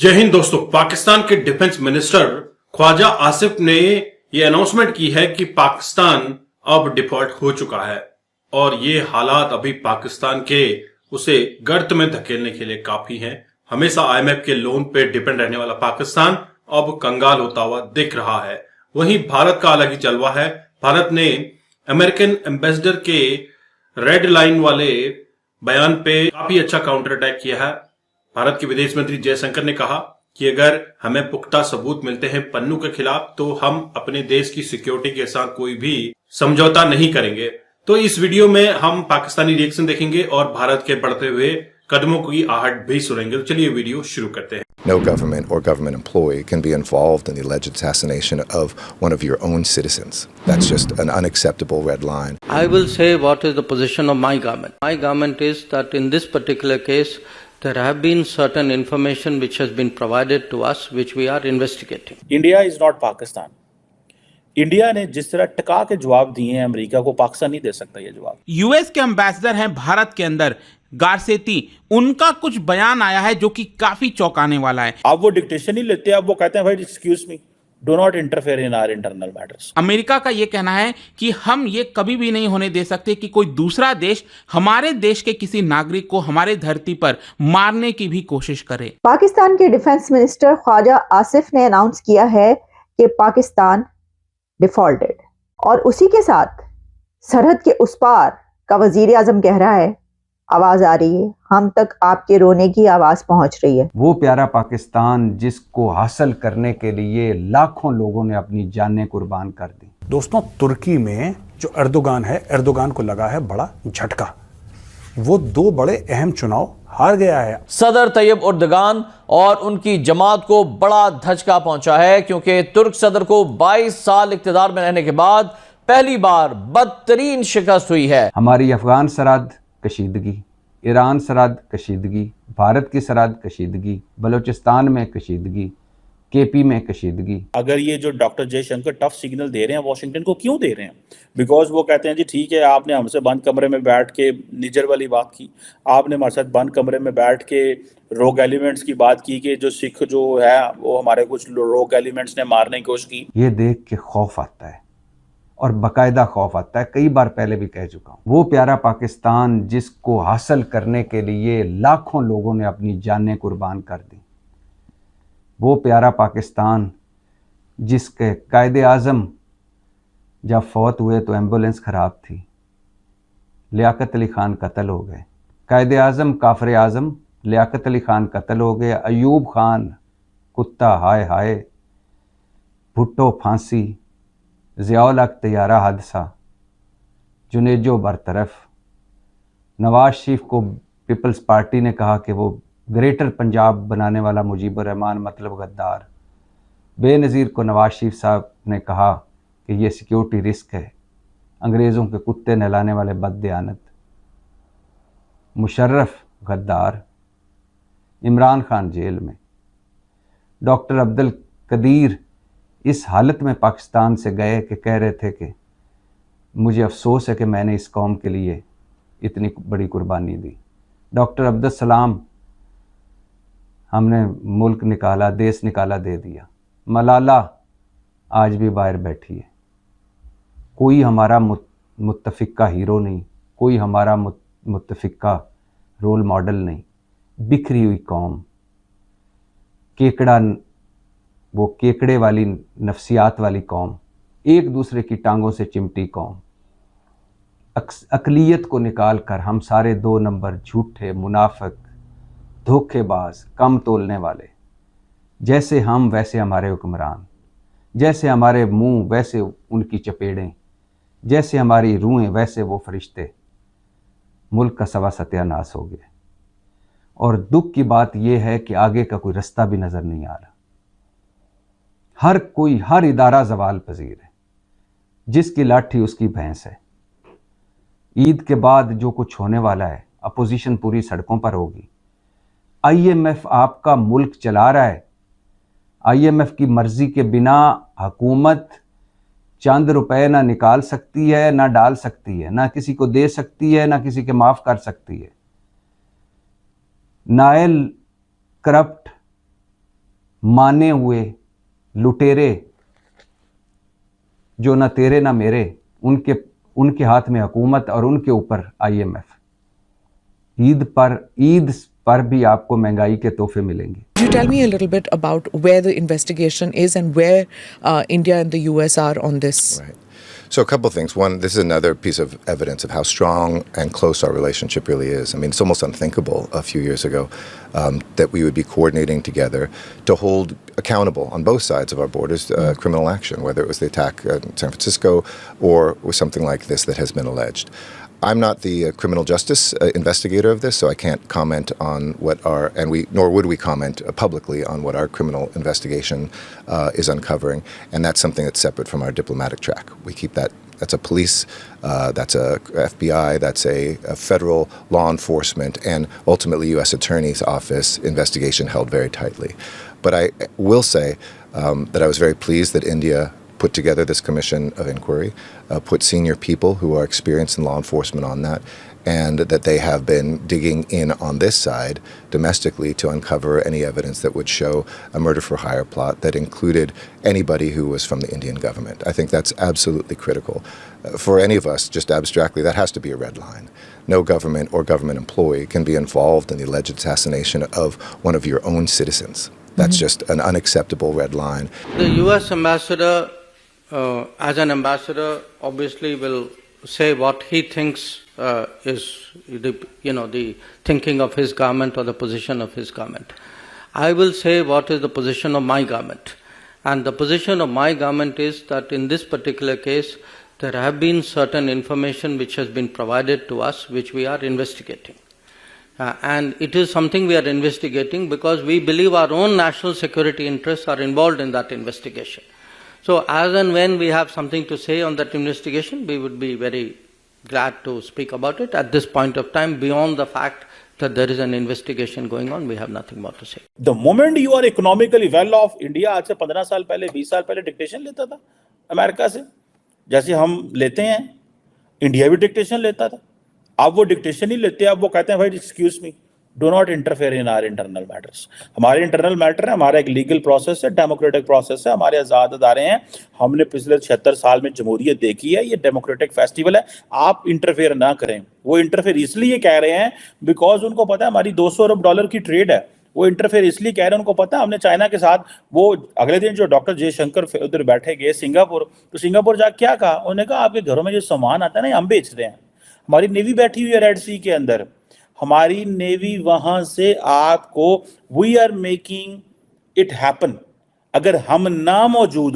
जय हिंद दोस्तों। पाकिस्तान के डिफेंस मिनिस्टर ख्वाजा आसिफ ने ये अनाउंसमेंट की है कि पाकिस्तान अब डिफॉल्ट हो चुका है और ये हालात अभी पाकिस्तान के उसे गर्त में धकेलने के लिए काफी हैं। हमेशा आईएमएफ के लोन पे डिपेंड रहने वाला पाकिस्तान अब कंगाल होता हुआ दिख रहा है। वहीं भारत का अलग ही जलवा है। भारत ने अमेरिकन एम्बेसडर के रेड लाइन वाले बयान पे काफी अच्छा काउंटर अटैक किया है। भारत के विदेश मंत्री जयशंकर ने कहा कि अगर हमें पुख्ता सबूत मिलते हैं पन्नू के खिलाफ तो हम अपने देश की सिक्योरिटी के साथ कोई भी समझौता नहीं करेंगे। तो इस वीडियो में हम पाकिस्तानी रिएक्शन देखेंगे और भारत के बढ़ते हुए कदमों की आहट भी सुनेंगे। तो चलिए वीडियो शुरू करते हैं। No government or government employee can be involved in the alleged assassination of one of your own citizens. That's just an unacceptable red line. I will say what is the position of my government. My government is that in this particular case, there have been certain information which has been provided to us, which we are investigating. India is not Pakistan. India ने जिस तरह टका के जवाब दिए हैं America को, पाकिस्तान नहीं दे सकता ये जवाब। यूएस के एम्बेसडर हैं भारत के अंदर गारसेती, उनका कुछ बयान आया है जो कि काफी चौंकाने वाला है। अब वो डिक्टेशन ही लेते हैं, अब वो कहते हैं भाई excuse me, do not interfere in our internal matters. America का ये कहना है कि हम ये कभी भी नहीं होने दे सकते कि कोई दूसरा देश हमारे देश के किसी नागरिक को हमारे धरती पर मारने की भी कोशिश करे। पाकिस्तान के डिफेंस मिनिस्टर ख्वाजा आसिफ ने अनाउंस किया है कि पाकिस्तान डिफॉल्टेड, और उसी के साथ सरहद के उस पार का वजीर आजम कह रहा है, आवाज आ रही है, हम तक आपके रोने की आवाज पहुंच रही है। वो प्यारा पाकिस्तान जिसको हासिल करने के लिए लाखों लोगों ने अपनी जानें कुर्बान कर दी। दोस्तों, तुर्की में जो एर्दोगान है, एर्दोगान को लगा है बड़ा झटका। वो दो बड़े अहम चुनाव हार गया है। सदर तैयब एर्दोगान और उनकी जमात को बड़ा धचका पहुंचा है, क्योंकि तुर्क सदर को 22 साल इख्तिदार में रहने के बाद पहली बार बदतरीन शिकस्त हुई है। हमारी अफगान सरहद कशीदगी, ईरान सरहद कशीदगी, भारत की सरहद कशीदगी, बलूचिस्तान में कशीदगी, केपी में कशीदगी। अगर ये जो डॉक्टर जयशंकर टफ सिग्नल दे रहे हैं वाशिंगटन को, क्यों दे रहे हैं? बिकॉज वो कहते हैं जी ठीक है, आपने हमसे बंद कमरे में बैठ के निजर वाली बात की, आपने हमारे साथ बंद कमरे में बैठ के रोग एलिमेंट्स की बात की कि जो सिख जो है वो हमारे कुछ रोग एलिमेंट्स ने मारने की कोशिश की। ये देख के खौफ आता है और बाकायदा खौफ आता है। कई बार पहले भी कह चुका हूं, वो प्यारा पाकिस्तान जिसको हासिल करने के लिए लाखों लोगों ने अपनी जानें कुर्बान कर दी, वो प्यारा पाकिस्तान जिसके कायदे आज़म जब फौत हुए तो एम्बुलेंस ख़राब थी, लियाकत अली ख़ान कत्ल हो गए, कायदे आज़म काफिर आज़म लियाकत अली ख़ान कत्ल हो गए, अयूब ख़ान कुत्ता हाय हाय, भुट्टो फांसी, ज़ियाउल हक तैयारा हादसा, जुनेजो बरतरफ, नवाज शरीफ को पीपल्स पार्टी ने कहा कि वो ग्रेटर पंजाब बनाने वाला मुजीबुर रहमान मतलब गद्दार, बेनज़ीर को नवाज शरीफ साहब ने कहा कि ये सिक्योरिटी रिस्क है, अंग्रेज़ों के कुत्ते नहलाने वाले बददियानत, मुशर्रफ गद्दार, इमरान खान जेल में, डॉक्टर अब्दुल कदीर इस हालत में पाकिस्तान से गए कि कह रहे थे कि मुझे अफसोस है कि मैंने इस कौम के लिए इतनी बड़ी कुर्बानी दी। डॉक्टर अब्दुल सलाम, हमने मुल्क निकाला, देश निकाला, दे दिया। मलाला आज भी बाहर बैठी है। कोई हमारा मुत्तफ़िका हीरो नहीं, कोई हमारा मुत्तफ़िका रोल मॉडल नहीं। बिखरी हुई कौम, केकड़ा, वो केकड़े वाली नफ्सियात वाली कौम, एक दूसरे की टांगों से चिमटी कौम, अक़लियत को निकाल कर हम सारे 2 नंबर झूठे, मुनाफिक, धोखेबाज, कम तोलने वाले, जैसे हम वैसे हमारे हुक्मरान, जैसे हमारे मुंह वैसे उनकी चपेड़ें, जैसे हमारी रूहें वैसे वो फरिश्ते। मुल्क का सवा सत्यानाश हो गया और दुख की बात यह है कि आगे का कोई रास्ता भी नज़र नहीं आ रहा। हर कोई, हर इदारा ज़वाल पजीर है, जिसकी लाठी उसकी भैंस है। ईद के बाद जो कुछ होने वाला है, अपोजिशन पूरी सड़कों पर होगी। आईएमएफ आपका मुल्क चला रहा है। आईएमएफ की मर्जी के बिना हुकूमत चंद रुपए ना निकाल सकती है, ना डाल सकती है, ना किसी को दे सकती है, ना किसी के माफ़ कर सकती है। नायल, करप्ट, माने हुए लुटेरे जो ना तेरे ना मेरे, उनके हाथ में हुकूमत और उनके ऊपर IMF। ईद पर भी आपको महंगाई के तोहफे मिलेंगे। You tell me a little bit about where the investigation is and where India and the US are on this. Right. So a couple of things. One, this is another piece of evidence of how strong and close our relationship really is. I mean, it's almost unthinkable a few years ago that we would be coordinating together to hold accountable on both sides of our borders criminal action, whether it was the attack in San Francisco or was something like this that has been alleged. I'm not the criminal justice investigator of this, so I can't comment on what nor would we comment publicly on what our criminal investigation is uncovering, and that's something that's separate from our diplomatic track. We keep that. That's a police, that's a FBI, that's a federal law enforcement, and ultimately U.S. Attorney's Office investigation held very tightly. But I will say that I was very pleased that India put together this commission of inquiry, put senior people who are experienced in law enforcement on that, and that they have been digging in on this side domestically to uncover any evidence that would show a murder for hire plot that included anybody who was from the Indian government. I think that's absolutely critical. For any of us, just abstractly, that has to be a red line. No government or government employee can be involved in the alleged assassination of one of your own citizens. That's just an unacceptable red line. The US ambassador, as an ambassador, obviously will say what he thinks is the thinking of his government or the position of his government. I will say what is the position of my government. And the position of my government is that in this particular case, there have been certain information which has been provided to us which we are investigating. And it is something we are investigating because we believe our own national security interests are involved in that investigation. So as and when we have something to say on that investigation, we would be very glad to speak about it. At this point of time, beyond the fact that there is an investigation going on, we have nothing more to say. The moment you are economically well off, India आज से 15 साल पहले 20 साल पहले dictation लेता था America से, जैसे हम लेते हैं, इंडिया भी डिक्टेशन लेता था. अब वो डिक्टेशन ही लेते हैं, अब वो कहते हैं भाई excuse me, do not interfere in our internal matters. हमारे इंटरनल मैटर है, हमारा एक लीगल प्रोसेस है, डेमोक्रेटिक प्रोसेस है, हमारे आज़ाद अदारे हैं, हमने पिछले 76 साल में जमहूरियत देखी है, ये डेमोक्रेटिक फेस्टिवल है, आप इंटरफेयर ना करें. वो इंटरफेयर इसलिए कह रहे हैं बिकॉज उनको पता है हमारी $200 अरब की ट्रेड है. वो इंटरफेयर इसलिए कह रहे हैं, उनको पता है हमने चाइना के साथ, वो अगले दिन जो डॉक्टर जयशंकर उधर बैठे गए सिंगापुर, तो सिंगापुर जाकर क्या कहा, उन्होंने कहा आपके घरों में जो सामान आता है ना, हम बेच रहे हैं. हमारी नेवी बैठी हुई है रेड सी के अंदर, हमारी नेवी वहां से आपको, we are making it happen. अगर हम ना मौजूद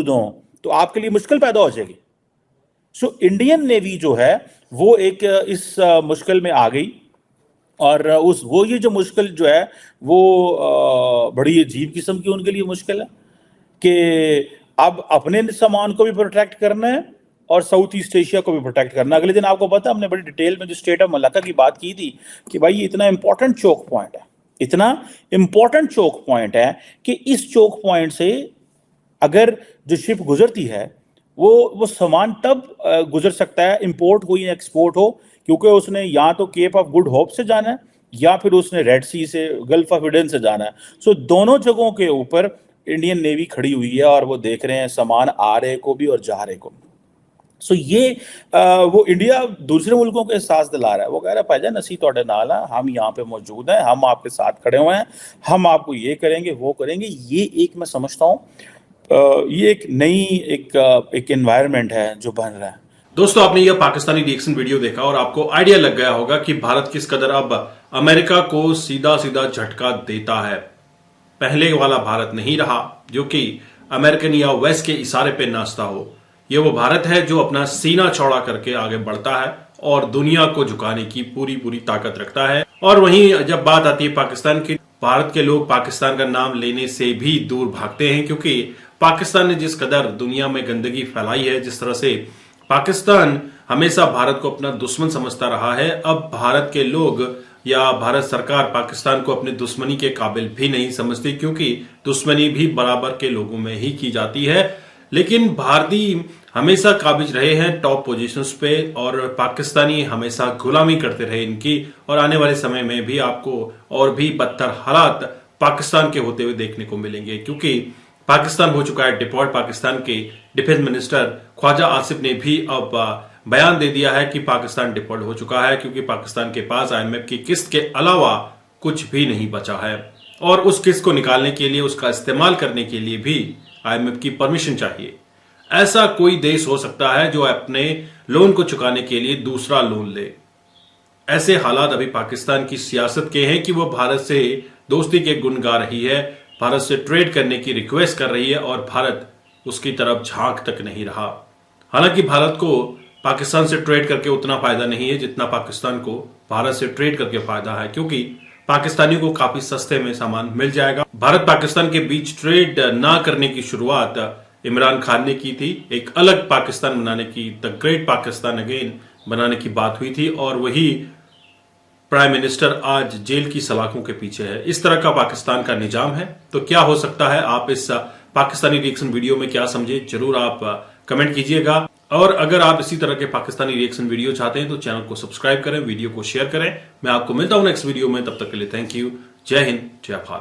हों तो आपके लिए मुश्किल पैदा हो जाएगी. सो इंडियन नेवी जो है वो एक इस मुश्किल में आ गई, और वो ये जो मुश्किल जो है वो बड़ी अजीब किस्म की उनके लिए मुश्किल है कि अब अपने सामान को भी प्रोटेक्ट करना है और साउथ ईस्ट एशिया को भी प्रोटेक्ट करना. अगले दिन आपको पता, हमने बड़ी डिटेल में जो स्टेट ऑफ मलाक्का की बात की थी कि भाई ये इतना इंपॉर्टेंट चोक पॉइंट है कि इस चोक पॉइंट से अगर जो शिप गुजरती है वो सामान तब गुजर सकता है, इंपोर्ट हो या एक्सपोर्ट हो, क्योंकि उसने या तो केप ऑफ गुड होप से जाना है या फिर उसने रेड सी से, गल्फ ऑफ एडन से जाना है. सो दोनों जगहों के ऊपर इंडियन नेवी खड़ी हुई है और वो देख रहे हैं सामान आ रहे को भी और जा रहे को भी. सो ये वो इंडिया दूसरे मुल्कों को एहसास दिला रहा है. वो कह रहा है भाईजान असी तोड़े नाल है, हम यहाँ पे मौजूद हैं, हम आपके साथ खड़े हुए हैं, हम आपको ये करेंगे वो करेंगे. ये एक मैं समझता हूँ ये एक नई एक एनवायरनमेंट है जो बन रहा है. दोस्तों, आपने यह पाकिस्तानी रिएक्शन वीडियो देखा और आपको आइडिया लग गया होगा कि भारत किस कदर अब अमेरिका को सीधा सीधा झटका देता है. पहले वाला भारत नहीं रहा जो कि अमेरिकन या वेस्ट के इशारे पे नाचता हो. ये वो भारत है जो अपना सीना चौड़ा करके आगे बढ़ता है और दुनिया को झुकाने की पूरी ताकत रखता है. और वहीं जब बात आती है पाकिस्तान की, भारत के लोग पाकिस्तान का नाम लेने से भी दूर भागते हैं, क्योंकि पाकिस्तान ने जिस कदर दुनिया में गंदगी फैलाई है, जिस तरह से पाकिस्तान हमेशा भारत को अपना दुश्मन समझता रहा है, अब भारत के लोग या भारत सरकार पाकिस्तान को अपने दुश्मनी के काबिल भी नहीं समझती, क्योंकि दुश्मनी भी बराबर के लोगों में ही की जाती है. लेकिन भारतीय हमेशा काबिज रहे हैं टॉप पोजीशंस पे और पाकिस्तानी हमेशा गुलामी करते रहे इनकी, और आने वाले समय में भी आपको और भी बदतर हालात पाकिस्तान के होते हुए देखने को मिलेंगे, क्योंकि पाकिस्तान हो चुका है डिफॉल्ट। पाकिस्तान के डिफेंस मिनिस्टर ख्वाजा आसिफ ने भी अब बयान दे दिया है कि पाकिस्तान डिफॉल्ट हो चुका है, क्योंकि पाकिस्तान के पास IMF की किस्त के अलावा कुछ भी नहीं बचा है और उस किस्त को निकालने के लिए, उसका इस्तेमाल करने के लिए भी IMF की परमिशन चाहिए। ऐसा कोई देश हो सकता है जो अपने लोन को चुकाने के लिए दूसरा लोन ले। ऐसे हालात अभी पाकिस्तान की सियासत के हैं कि वो भारत से दोस्ती के गुण गा रही है, भारत से ट्रेड करने की रिक्वेस्ट कर रही है और भारत उसकी तरफ झांक तक नहीं रहा। हालांकि भारत को पाकिस्तान से ट्रेड करके उतना फायदा नहीं है जितना पाकिस्तान को भारत से ट्रेड करके फायदा है, क्योंकि पाकिस्तानियों को काफी सस्ते में सामान मिल जाएगा। भारत पाकिस्तान के बीच ट्रेड ना करने की शुरुआत इमरान खान ने की थी। एक अलग पाकिस्तान बनाने की, द ग्रेट पाकिस्तान अगेन बनाने की बात हुई थी और वही प्राइम मिनिस्टर आज जेल की सलाखों के पीछे है। इस तरह का पाकिस्तान का निजाम है। तो क्या हो सकता है, आप इस पाकिस्तानी रिएक्शन वीडियो में क्या समझे, जरूर आप कमेंट कीजिएगा। और अगर आप इसी तरह के पाकिस्तानी रिएक्शन वीडियो चाहते हैं तो चैनल को सब्सक्राइब करें, वीडियो को शेयर करें। मैं आपको मिलता हूं नेक्स्ट वीडियो में, तब तक के लिए थैंक यू। जय हिंद, जय भारत।